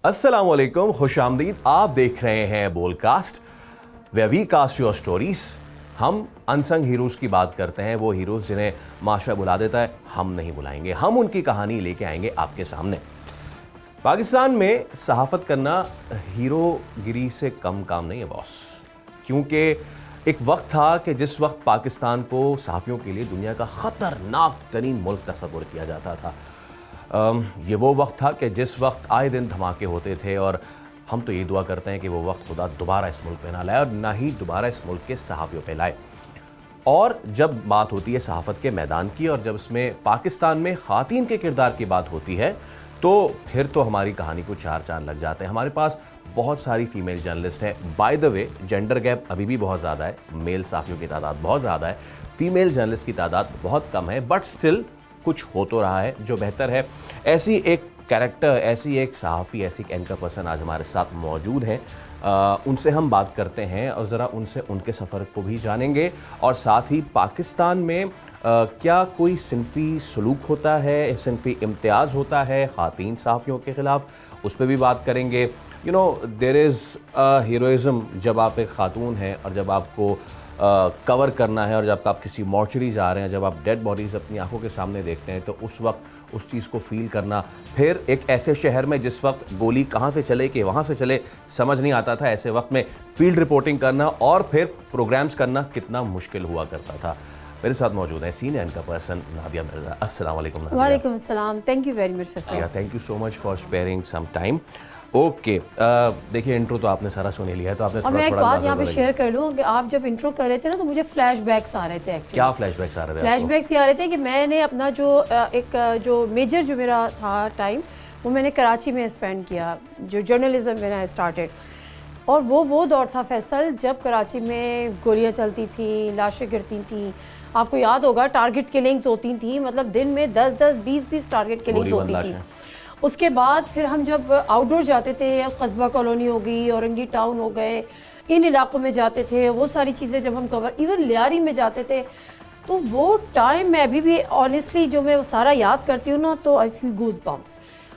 अस्सलाम वालेकुम, खुशामदीद। आप देख रहे हैं Bolcast, where we cast your stories. हम अनसंग हीरोज़ की बात करते हैं, वो हीरोज़ जिन्हें माशा बुला देता है, हम नहीं बुलाएंगे। हम उनकी कहानी लेके आएंगे आपके सामने। पाकिस्तान में सहाफ़त करना हीरोगिरी से कम काम नहीं है बॉस, क्योंकि एक वक्त था कि जिस वक्त पाकिस्तान को सहाफ़ियों के लिए दुनिया का ख़तरनाक तरीन मुल्क तस्वुर किया जाता था। ये वो वक्त था कि जिस वक्त आए दिन धमाके होते थे, और हम तो ये दुआ करते हैं कि वो वक्त खुदा दोबारा इस मुल्क पे ना लाए और ना ही दोबारा इस मुल्क के सहाफ़ियों पे लाए। और जब बात होती है सहाफ़त के मैदान की, और जब इसमें पाकिस्तान में ख़वातीन के किरदार की बात होती है, तो फिर तो हमारी कहानी को चार चांद लग जाते हैं। हमारे पास बहुत सारी फ़ीमेल जर्नलिस्ट हैं। By the way, gender gap अभी भी बहुत ज़्यादा है। मेल सहाफ़ियों की तादाद बहुत ज़्यादा है, फ़ीमेल जर्नलिस्ट की तादाद बहुत कम है, बट स्टिल कुछ हो तो रहा है जो बेहतर है। ऐसी एक कैरेक्टर, ऐसी एक सहाफ़ी, ऐसी एक एंकर पर्सन आज हमारे साथ मौजूद हैं। उनसे हम बात करते हैं और ज़रा उनसे उनके सफ़र को भी जानेंगे, और साथ ही पाकिस्तान में क्या कोई सिनफ़ी सलूक होता है, सिनफ़ी इम्तियाज़ होता है ख़वातीन सहाफ़ियों के ख़िलाफ़, उस पर भी बात करेंगे। यू नो, देयर इज़ हीरोइज़्म जब आप एक ख़ातून हैं और जब आपको कवर करना है, और जब आप किसी मॉर्चरी जा रहे हैं, जब आप डेड बॉडीज़ अपनी आंखों के सामने देखते हैं, तो उस वक्त उस चीज़ को फ़ील करना, फिर एक ऐसे शहर में जिस वक्त गोली कहाँ से चले कि वहाँ से चले समझ नहीं आता था, ऐसे वक्त में फ़ील्ड रिपोर्टिंग करना और फिर प्रोग्राम्स करना कितना मुश्किल हुआ करता था। मेरे साथ मौजूद है senior anchor person Nadia Mirza. अस्सलाम वालेकुम नादिया। वालेकुम अस्सलाम, thank you very much Faisal. Thank you so much for sparing some time. Okay, देखिए इंट्रो तो आपने सारा सुन लिया है, तो आपने और मैं एक बात यहाँ पे शेयर कर लूँ कि आप जब इंट्रो कर रहे थे ना, तो मुझे फ्लैशबैक्स आ रहे थे। एक्चुअली क्या फ्लैशबैक्स आ रहे थे? फ्लैशबैक्स ये आ रहे थे कि मैंने अपना जो मेजर जो मेरा था टाइम, वो मैंने कराची में स्पेंड किया, जो जर्नलिज्म में आई स्टार्टेड। और वो दौर था फैसल जब कराची में गोलियाँ चलती थी, लाशें गिरती थी। आपको याद होगा टारगेट किलिंग्स होती थी, मतलब दिन में 10-10, 20-20 टारगेट किलिंग्स होती थी। उसके बाद फिर हम जब आउटडोर जाते थे, कस्बा कॉलोनी हो गई, औरंगी टाउन हो गए, इन इलाकों में जाते थे, वो सारी चीज़ें जब हम कवर, इवन लियारी में जाते थे, तो वो टाइम मैं अभी भी ऑनेस्टली जो मैं सारा याद करती हूँ ना, तो आई फील गूज़ बम्प्स।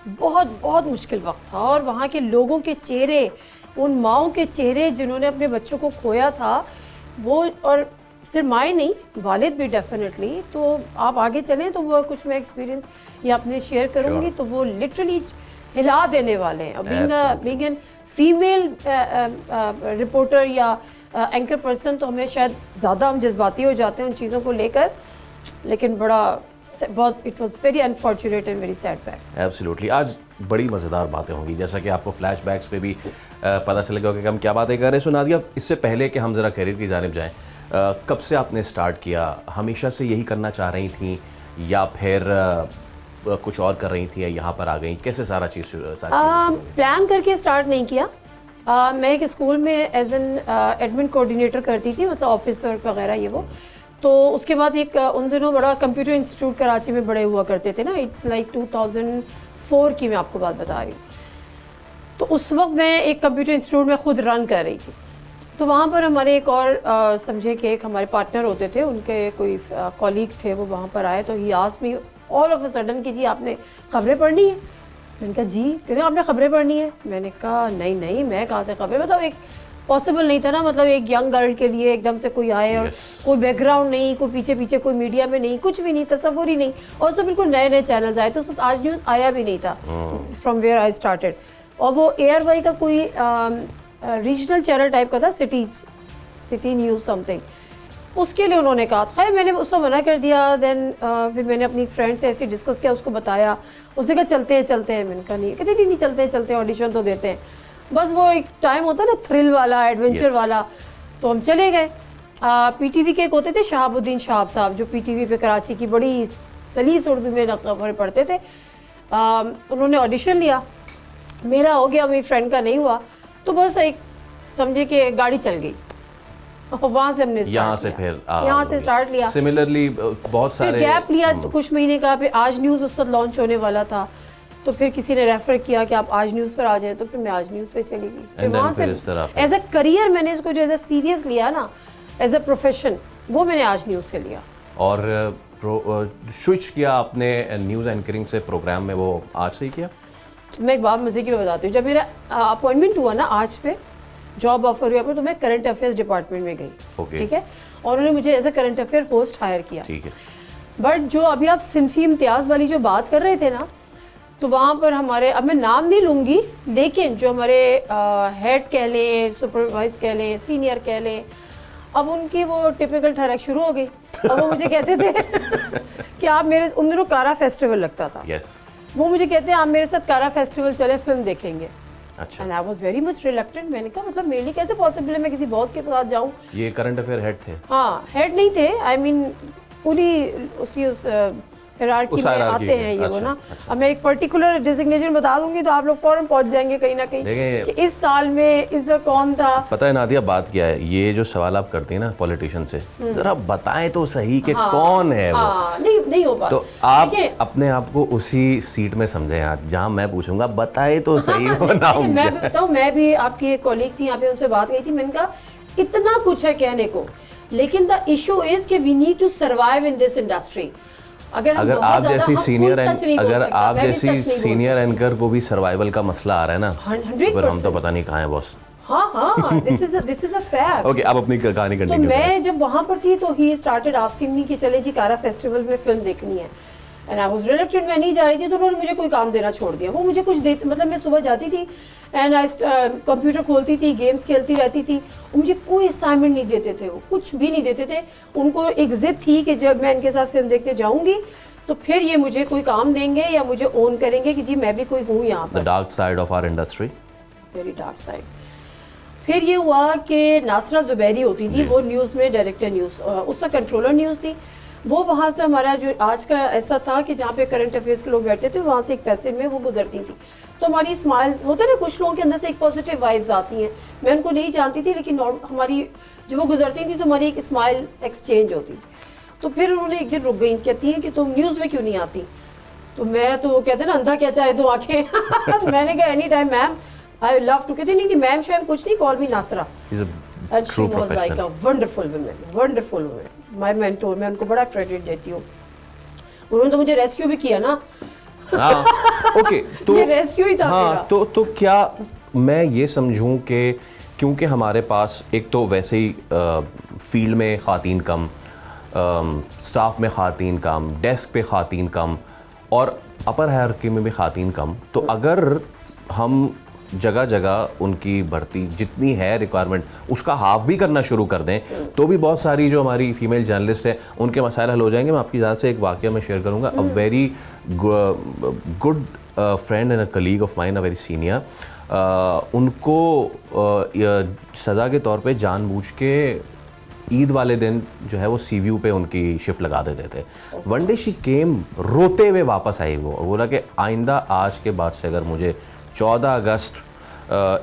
बहुत बहुत मुश्किल वक्त था, और वहाँ के लोगों के चेहरे, उन माओं के चेहरे जिन्होंने अपने बच्चों को खोया था, वो, और सिर्फ माएँ नहीं, वालिद भी डेफिनेटली। तो आप आगे चलें तो वो कुछ मैं एक्सपीरियंस ये आपने शेयर करूँगी, तो वो लिटरली हिला देने वाले हैं। बीइंग एन फीमेल रिपोर्टर या एंकर पर्सन, तो हमें शायद ज़्यादा हम जज्बाती हो जाते हैं उन चीज़ों को लेकर, लेकिन बहुत it was very unfortunate and very sad fact. Absolutely. आज बड़ी मज़ेदार बातें होंगी, जैसा कि आपको फ्लैशबैक्स पे भी पता चलेगा कि हम क्या बातें कर रहे हैं। सुना दिया। इससे पहले कि हम ज़रा करियर की जानिब जाएँ, कब से आपने स्टार्ट किया? हमेशा से यही करना चाह रही थी, या फिर कुछ और कर रही थी, या यहाँ पर आ गई? कैसे सारा चीज़ प्लान करके स्टार्ट नहीं किया। मैं एक स्कूल में एज एन एडमिन कोऑर्डिनेटर करती थी, मतलब ऑफिस वर्क वगैरह ये वो। तो उसके बाद एक उन दिनों बड़ा कंप्यूटर इंस्टीट्यूट कराची में बड़े हुआ करते थे ना, इट्स लाइक 2004 की मैं आपको बात बता रही हूँ। तो उस वक्त मैं एक कंप्यूटर इंस्टीट्यूट में खुद रन कर रही थी। तो वहाँ पर हमारे एक और समझे कि एक हमारे पार्टनर होते थे, उनके कोई कॉलीग थे, वो वहाँ पर आए। तो he asked me all of a sudden कि जी आपने खबरें पढ़नी है? मैंने कहा जी। क्योंकि आपने खबरें पढ़नी है? मैंने कहा नहीं, मैं कहाँ से खबरें, मतलब एक पॉसिबल नहीं था ना, मतलब एक यंग गर्ल के लिए एकदम से कोई आए, और कोई बैकग्राउंड नहीं, कोई पीछे कोई मीडिया में नहीं, कुछ भी नहीं, तस्वुर ही नहीं। और सब बिल्कुल नए चैनल्स आए, तो उस आज न्यूज़ आया भी नहीं था फ्रॉम वेयर आई स्टार्टेड। और वो ARY का कोई रीजनल चैनल टाइप का था, सिटी न्यूज़ समथिंग, उसके लिए उन्होंने कहा। खैर मैंने उसको मना कर दिया। देन फिर मैंने अपनी फ्रेंड से ऐसे डिस्कस किया, उसको बताया, उसने कहा चलते हैं। मैंने कहा नहीं, कहते नहीं चलते हैं, ऑडिशन तो देते हैं। बस वो एक टाइम होता है ना थ्रिल वाला, एडवेंचर वाला, तो हम चले गए। PTV के एक होते थे शहाबुद्दीन शाहब साहब, जो PTV पे कराची की बड़ी सलीस उर्दू में खबरें पढ़ते थे। उन्होंने ऑडिशन लिया, मेरा हो गया, मेरी फ्रेंड का नहीं हुआ। तो बस एक समझे कि गाड़ी चल गई, वहाँ से हमने यहाँ से स्टार्ट लिया। सिमिलरली बहुत सारे गैप लिया, तो कुछ महीने का। फिर आज न्यूज़ उस वक्त लॉन्च होने वाला था, तो फिर किसी ने रेफर किया कि आप आज न्यूज़ पर आ जाएं, तो फिर मैं आज न्यूज़ पे चली गई। फिर वहाँ से एज अ करियर मैंने इसको जो एज अ सीरियस लिया ना, एज अ प्रोफेशन, वो मैंने आज न्यूज़ से लिया। और स्विच किया आपने न्यूज़ एंकरिंग से प्रोग्राम में, वो आज से ही किया? मैं एक बात मज़े की बताती हूँ, जब मेरा अपॉइंटमेंट हुआ ना आज पे, जॉब ऑफर हुआ तो मैं करंट अफेयर्स डिपार्टमेंट में गई, ठीक है, और उन्होंने मुझे as a current affair host hire किया, ठीक है। बट जो अभी आप सिंफी इम्तियाज़ वाली जो बात कर रहे थे ना, तो वहाँ पर हमारे, अब मैं नाम नहीं लूँगी, लेकिन जो हमारे हेड कह लें, सुपरवाइज कह लें, सीनियर कह लें, अब उनकी वो टिपिकल ठरक शुरू हो गई। अब वो मुझे कहते थे कि आप मेरे, उन दिनों कारा फेस्टिवल लगता था, वो मुझे कहते हैं आप मेरे साथ कारा फेस्टिवल चले, फिल्म देखेंगे। अच्छा। And I was very much reluctant. मैंने कहा मतलब मेरे लिए कैसे पॉसिबल है मैं किसी बॉस के पास जाऊँ। ये करंट अफेयर हेड थे? हाँ, हेड नहीं थे, आई मीन पूरी उसी उस हायरार्की में आते हैं ये। वो ना, अब मैं एक पर्टिकुलर डिजिग्नेशन बता दूंगी तो आप लोग फौरन पहुंच जाएंगे कहीं ना कहीं कि इस साल में इस कौन था। पता है नादिया बात क्या है, ये जो सवाल आप करती हैं ना पॉलिटिशियन से, जरा बताएं तो सही कि कौन है वो। नहीं हो पाता। तो आप अपने आप को उसी सीट में समझें आज जहां मैं पूछूंगा बताए तो सही वो नाम। मैं बताऊं, मैं भी आपकी एक कॉलीग थी यहाँ पे, उनसे बात गई थी, मैंने कहा इतना कुछ है कहने को, लेकिन द इशू इज कि we need to survive in this industry. अगर आप जैसी सीनियर एंकर को भी सर्वाइवल का मसला आ रहा है ना, 100%, हम तो पता नहीं कहाँ है बॉस। हाँ, this is a fact. Okay, अब अपनी कहानी तो कंटिन्यू। मैं जब वहाँ पर थी तो ही स्टार्टेड आस्किंग मी कि चले जी कारा फेस्टिवल में फिल्म देखनी है, एंड आई वाज रिलेक्टेड, मैं नहीं जा रही थी, तो उन्होंने मुझे कोई काम देना छोड़ दिया। वो मुझे कुछ देते, मतलब मैं सुबह जाती थी एंड आई कंप्यूटर खोलती थी, गेम्स खेलती रहती थी, मुझे कोई असाइनमेंट नहीं देते थे, वो कुछ भी नहीं देते थे। उनको एक जिद थी कि जब मैं इनके साथ फिल्म देखने जाऊंगी तो फिर ये मुझे कोई काम देंगे या मुझे ओन करेंगे कि जी मैं भी कोई हूँ यहाँ पर। The dark side of our industry, very dark side. फिर ये हुआ कि नासरा जुबैरी होती थी, वो न्यूज़ में डायरेक्टर न्यूज़, उसका कंट्रोलर न्यूज़ थी। वो वहाँ से हमारा जो आज का ऐसा था कि जहाँ पे करंट अफेयर्स के लोग बैठते थे, वहाँ से एक पैसेज में वो गुजरती थी, तो हमारी स्माइल्स होते ना, कुछ लोगों के अंदर से एक पॉजिटिव वाइब्स आती हैं। मैं उनको नहीं जानती थी, लेकिन हमारी जब वो गुजरती थी तो हमारी एक स्माइल एक्सचेंज होती थी। तो फिर उन्होंने एक दिन रुक गई, कहती हैं कि तुम न्यूज़ में क्यों नहीं आती। तो मैं तो कहते ना अंधा क्या चाहे तो आंखें मैंने कहा any time ma'am, I love to. कहती नहीं मैम शायद कुछ नहीं, call me Nasra. And she was like a wonderful woman, my mentor, मैं उनको बड़ा क्रेडिट देती हूँ। उन्होंने तो मुझे रेस्क्यू भी किया ना। ओके, तो ये रेस्क्यू ही था मेरा। तो क्या मैं ये समझूं कि क्योंकि हमारे पास एक तो वैसे ही फील्ड में ख़ातीन कम, स्टाफ में ख़ातीन कम, डेस्क पे ख़ातीन कम और अपर हायरार्की में भी ख़ातीन कम, तो अगर हम जगह जगह उनकी भर्ती जितनी है रिक्वायरमेंट उसका हाफ भी करना शुरू कर दें तो भी बहुत सारी जो हमारी फीमेल जर्नलिस्ट है उनके मसाइल हल हो जाएंगे। मैं आपकी इजाज़त से एक वाक़या मैं शेयर करूँगा। A very good friend and a colleague of mine, a very senior, उनको सज़ा के तौर पे जानबूझ के ईद वाले दिन जो है वो सीव्यू पे उनकी शिफ्ट लगा देते थे। वन डे शी केम, रोते हुए वापस आई, वो बोला कि आइंदा आज के बाद से अगर मुझे 14 अगस्त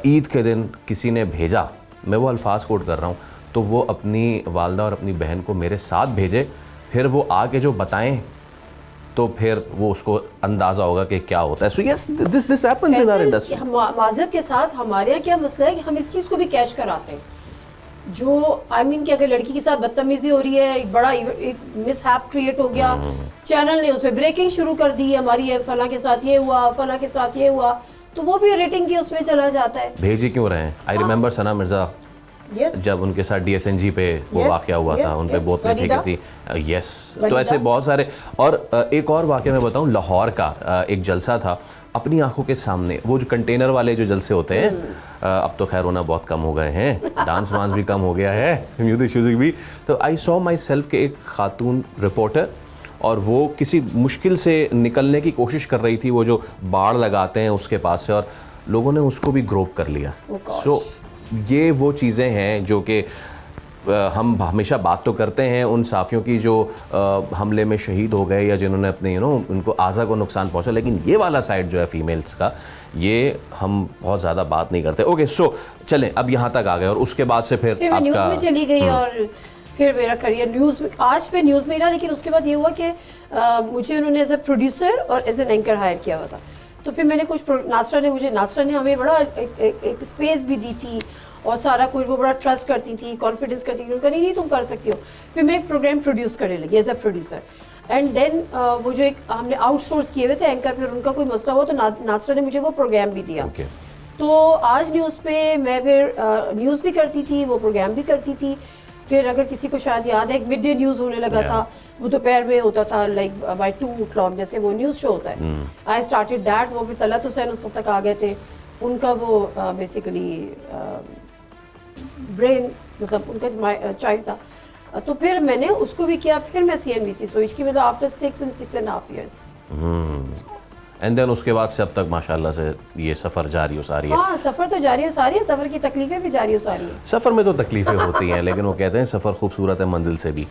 ईद के दिन किसी ने भेजा, मैं वो अल्फाज कोट कर रहा हूँ, तो वो अपनी वालदा और अपनी बहन को मेरे साथ भेजे, फिर वो आके जो बताएं तो फिर वो उसको अंदाज़ा होगा कि क्या होता है। So yes, this happens in our industry. माज़रत के साथ हमारे यहाँ क्या मसला है कि हम इस चीज़ को भी कैश कराते हैं, जो आई मीन कि अगर लड़की के साथ बदतमीजी हो रही है, एक बड़ा मिसहैप क्रिएट हो गया, चैनल ने उसमें ब्रेकिंग शुरू कर दी, हमारी फला के साथ ये हुआ, फला के साथ ये हुआ, तो वो भी रेटिंग की उसमें चला जाता है। भेजी क्यों रहे हैं? आई रिमेंबर सना मिर्जा, जब उनके साथ DSNG पे वो वाक़या हुआ था, उन पे बहुत फेंकी थी। यस, तो ऐसे बहुत सारे। और एक और वाक़या मैं बताऊं, लाहौर का एक जलसा था, अपनी आंखों के सामने वो जो कंटेनर वाले जो जलसे होते हैं, अब तो खैर होना बहुत कम हो गए हैं, डांस वांस भी कम हो गया है, म्यूजिक श्यूजिक भी। तो आई सॉ माई सेल्फ के एक खातून रिपोर्टर, और वो किसी मुश्किल से निकलने की कोशिश कर रही थी, वो जो बाड़ लगाते हैं उसके पास से, और लोगों ने उसको भी ग्रोप कर लिया। सो ये वो चीज़ें हैं जो कि हम हमेशा बात तो करते हैं उन साफ़ियों की जो हमले में शहीद हो गए या जिन्होंने अपने उनको आज़ा को नुकसान पहुंचा, लेकिन ये वाला साइड जो है फीमेल्स का, ये हम बहुत ज़्यादा बात नहीं करते। ओके, सो चलें अब यहाँ तक आ गए, और उसके बाद से फिर मैं न्यूज़ में चली गई, और फिर मेरा करियर न्यूज़ में, आज पे न्यूज़ में रहा, लेकिन उसके बाद ये हुआ कि मुझे उन्होंने एज ए प्रोड्यूसर और एज एन एंकर हायर किया हुआ था। तो फिर मैंने कुछ, नासरा ने हमें बड़ा एक स्पेस भी दी थी, और सारा कुछ वो बड़ा ट्रस्ट करती थी, कॉन्फिडेंस करती थी, उनका नहीं तुम कर सकती हो। फिर मैं एक प्रोग्राम प्रोड्यूस करने लगी as a producer. And then वो जो एक हमने आउटसोर्स किए हुए थे एंकर, फिर उनका कोई मसला हुआ तो नासरा ने मुझे वो प्रोग्राम भी दिया। ओके। तो आज न्यूज़ पे मैं फिर न्यूज़ भी करती थी, वो प्रोग्राम भी करती थी। फिर अगर किसी को शायद याद है, एक मिड डे न्यूज़ होने लगा था, वो दोपहर में होता था, लाइक बाय 2 o'clock, जैसे वो न्यूज़ शो होता है। I started that. वो फिर तलत हुसैन उस वक्त तक आ गए थे, उनका वो बेसिकली ब्रेन, मतलब उनका चाइल्ड था। तो फिर मैंने उसको भी किया। फिर मैं CNBC स्विच की, मतलब आफ्टर 6.5 years। एंड देन उसके बाद से अब तक माशाल्लाह से ये सफ़र जारी हो सारी है। हाँ, सफ़र तो जारी हो सारी है, सफ़र की तकलीफें भी जारी हो सारी है। सफ़र में तो तकलीफ़ें होती हैं, लेकिन वो कहते हैं सफ़र खूबसूरत है मंजिल से भी।